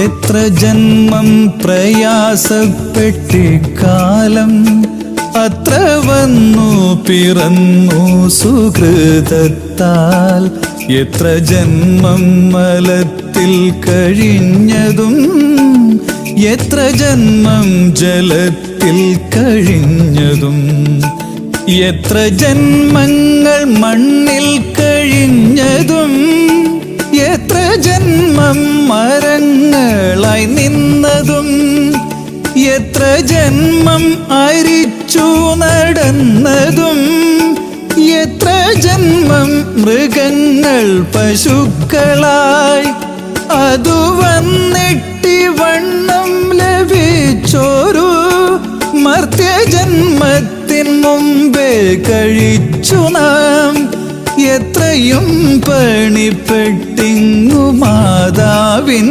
എത്ര ജന്മം പ്രയാസപ്പെട്ടിക്കാലം അത്ര വന്നു പിറന്നു സുകൃതത്താൽ. എത്ര ജന്മം മലത്തിൽ കഴിഞ്ഞതും എത്ര ജന്മം ജലത്തിൽ കഴിഞ്ഞതും. എത്ര ജന്മങ്ങൾ മണ്ണിൽ കഴിഞ്ഞതും എത്ര ജന്മം മരങ്ങളായി നിന്നതും. എത്ര ജന്മം അരിച്ചു നടന്നതും എത്ര ജന്മം മൃഗങ്ങൾ പശുക്കളായി. അതു വന്നിട്ടി വണ്ണം ലഭിച്ചോരു മർത്യജന്മത്തിൻ മുമ്പേ കഴിച്ചു നാം. എത്രയും പണിപ്പെട്ടിങ്ങു മാതാവിൻ